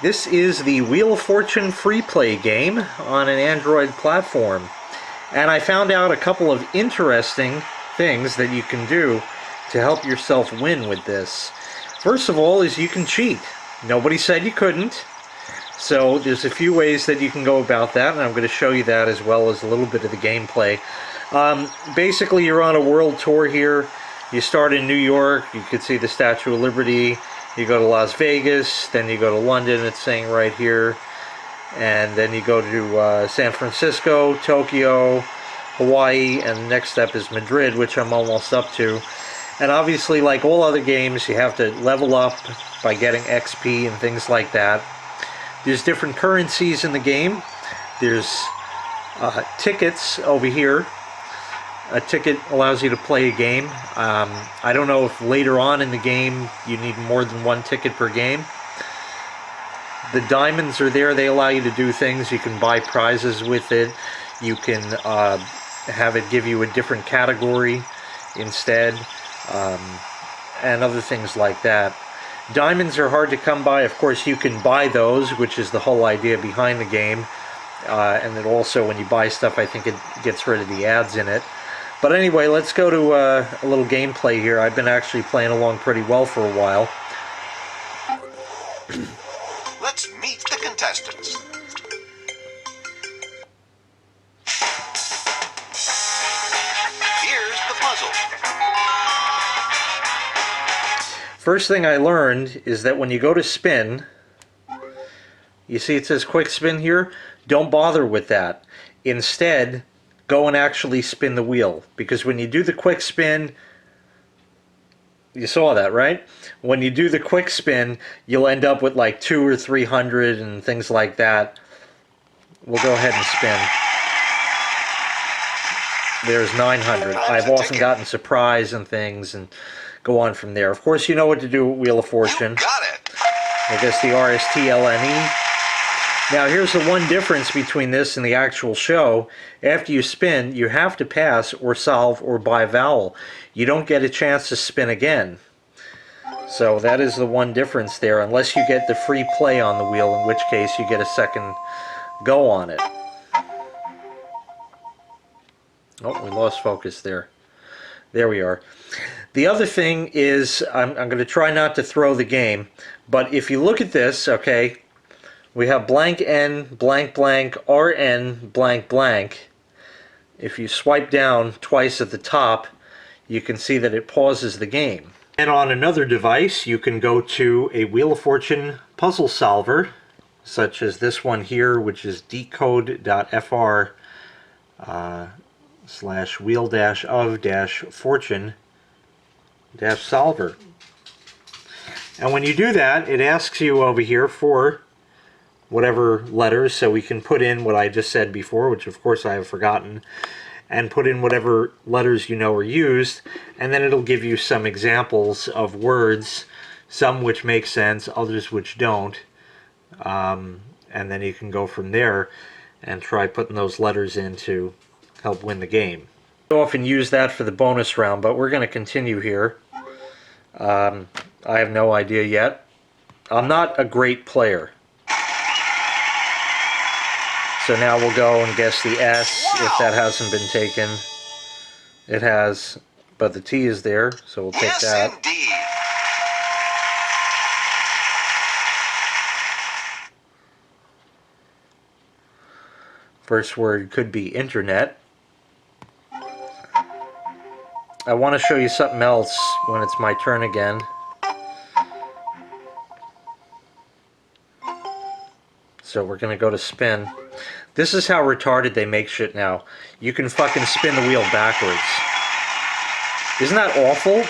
This is the Wheel of Fortune free play game on an Android platform. And I found out a couple of interesting things that you can do to help yourself win with this. First of all is you can cheat. Nobody said you couldn't. So there's a few ways that you can go about that, and I'm going to show you that as well as a little bit of the gameplay. Basically, you're on a world tour here. You start in New York. You could see the Statue of Liberty. You go to Las Vegas, then you go to London, it's saying right here, and then you go to San Francisco, Tokyo, Hawaii, and the next step is Madrid, which I'm almost up to. And obviously, like all other games, you have to level up by getting XP and things like that. There's different currencies in the game. There's tickets over here. A ticket allows you to play a game. I don't know if later on in the game you need more than one ticket per game. The diamonds are there. They allow you to do things. You can buy prizes with it. You can have it give you a different category instead, and other things like that. Diamonds are hard to come by. Of course, you can buy those, which is the whole idea behind the game. And then also when you buy stuff, I think it gets rid of the ads in it. But anyway, let's go to a little gameplay here. I've been actually playing along pretty well for a while. Let's meet the contestants. Here's the puzzle. First thing I learned is that when you go to spin, you see it says quick spin here? Don't bother with that. Instead, go and actually spin the wheel, because when you do the quick spin, you saw that, right? When you do the quick spin, you'll end up with like 200 or 300 and things like that. We'll go ahead and spin. There's 900. I've often gotten surprise and things and go on from there. Of course, you know what to do with Wheel of Fortune. You got it. I guess the RSTLNE. Now here's the one difference between this and the actual show. After you spin, you have to pass or solve or buy vowel. You don't get a chance to spin again. So that is the one difference there, unless you get the free play on the wheel, in which case you get a second go on it. Oh, we lost focus there. There we are. The other thing is, I'm going to try not to throw the game, but if you look at this, okay, we have blank N, blank blank, RN, blank blank. If you swipe down twice at the top, you can see that it pauses the game. And on another device, you can go to a Wheel of Fortune puzzle solver, such as this one here, which is decode.fr / wheel-of-fortune-solver. And when you do that, it asks you over here for whatever letters, so we can put in what I just said before, which of course I have forgotten, and put in whatever letters you know are used, and then it'll give you some examples of words, some which make sense, others which don't, and then you can go from there and try putting those letters in to help win the game. I often use that for the bonus round, but we're going to continue here. I have no idea yet. I'm not a great player. So now we'll go and guess the S, if that hasn't been taken. It has, but the T is there, so we'll take that. Indeed. First word could be internet. I want to show you something else when it's my turn again. So we're going to go to spin. This is how retarded they make shit now. You can fucking spin the wheel backwards. Isn't that awful?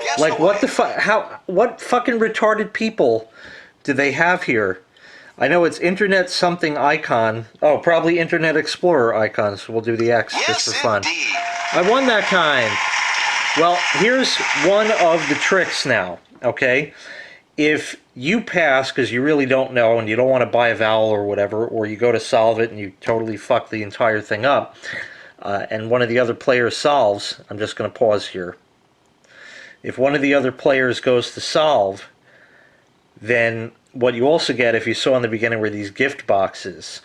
Yes, Like, what the fuck? What fucking retarded people do they have here? I know it's Internet something icon. Oh, probably Internet Explorer icon, so we'll do the X just for fun. Indeed. I won that kind. Well, here's one of the tricks now, okay? If you pass because you really don't know and you don't want to buy a vowel or whatever, or you go to solve it and you totally fuck the entire thing up, and one of the other players solves, I'm just going to pause here. If one of the other players goes to solve, then what you also get, if you saw in the beginning, were these gift boxes.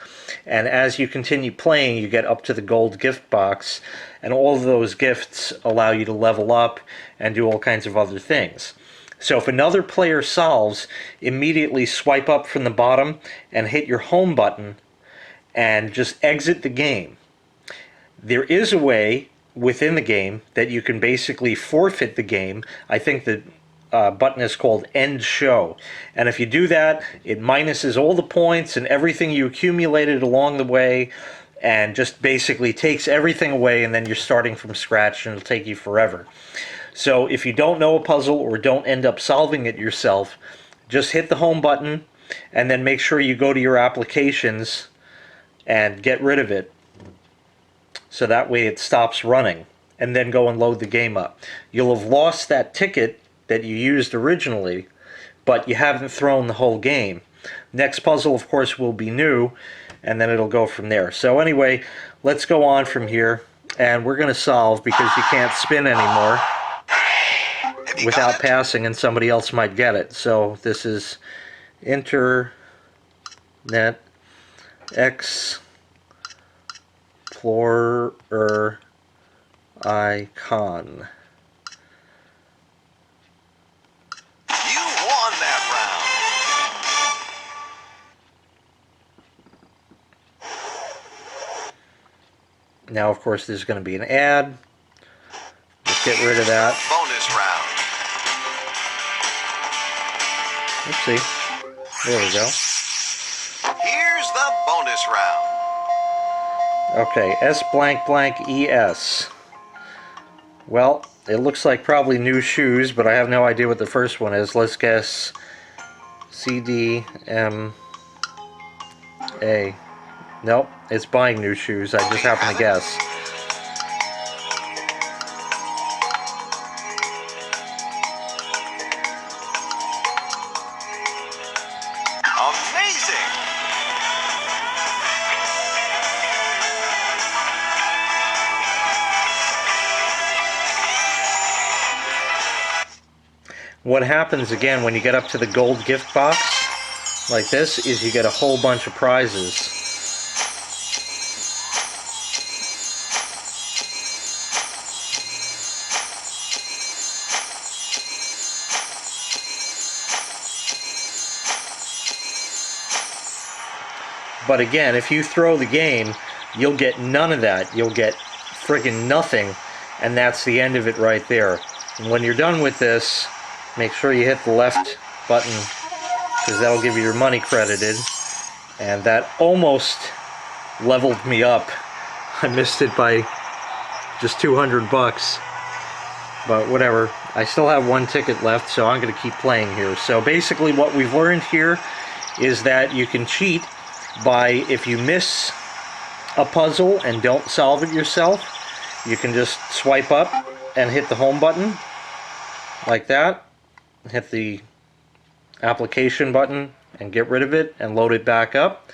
And as you continue playing, you get up to the gold gift box, and all of those gifts allow you to level up and do all kinds of other things. So if another player solves, immediately swipe up from the bottom and hit your home button and just exit the game. There is a way within the game that you can basically forfeit the game. I think the button is called End Show. And if you do that, it minuses all the points and everything you accumulated along the way and just basically takes everything away, and then you're starting from scratch and it'll take you forever. So if you don't know a puzzle or don't end up solving it yourself, just hit the home button and then make sure you go to your applications and get rid of it, so that way it stops running, and then go and load the game up. You'll have lost that ticket that you used originally, but you haven't thrown the whole game. Next puzzle, of course, will be new, and then it'll go from there. So anyway, let's go on from here, and we're going to solve, because you can't spin anymore without passing, and somebody else might get it. So this is Internet Explorer icon. You won that round. Now, of course, there's going to be an ad. Let's get rid of that. Bonus round. Oopsie. There we go. Here's the bonus round. Okay, S blank blank ES. Well, it looks like probably new shoes, but I have no idea what the first one is. Let's guess CDMA. Nope, it's buying new shoes. I just happen to guess. Amazing! What happens again when you get up to the gold gift box like this is you get a whole bunch of prizes. But again, if you throw the game, you'll get none of that. You'll get friggin' nothing, and that's the end of it right there. And when you're done with this, make sure you hit the left button, because that'll give you your money credited. And that almost leveled me up. I missed it by just 200 bucks. But whatever. I still have one ticket left, so I'm going to keep playing here. So basically what we've learned here is that you can cheat by, if you miss a puzzle and don't solve it yourself, you can just swipe up and hit the home button like that, hit the application button and get rid of it and load it back up,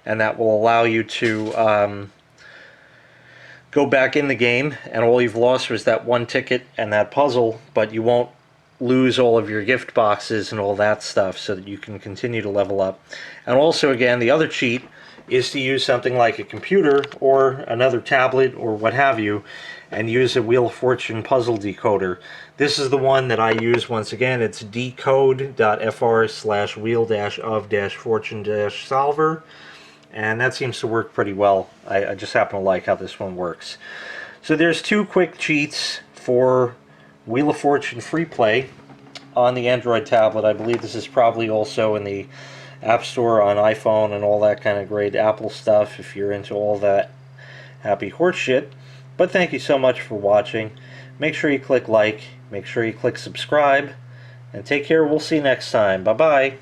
and that will allow you to go back in the game, and all you've lost was that one ticket and that puzzle, but you won't lose all of your gift boxes and all that stuff, so that you can continue to level up. And also, again, the other cheat is to use something like a computer or another tablet or what have you, and use a Wheel of Fortune puzzle decoder. This is the one that I use. Once again, it's decode.fr/wheel-of-fortune-solver, and that seems to work pretty well. I just happen to like how this one works. So there's two quick cheats for Wheel of Fortune free play on the Android tablet. I believe this is probably also in the App Store on iPhone and all that kind of great Apple stuff, if you're into all that happy horse shit. But thank you so much for watching. Make sure you click like, make sure you click subscribe, and take care. We'll see you next time. Bye-bye.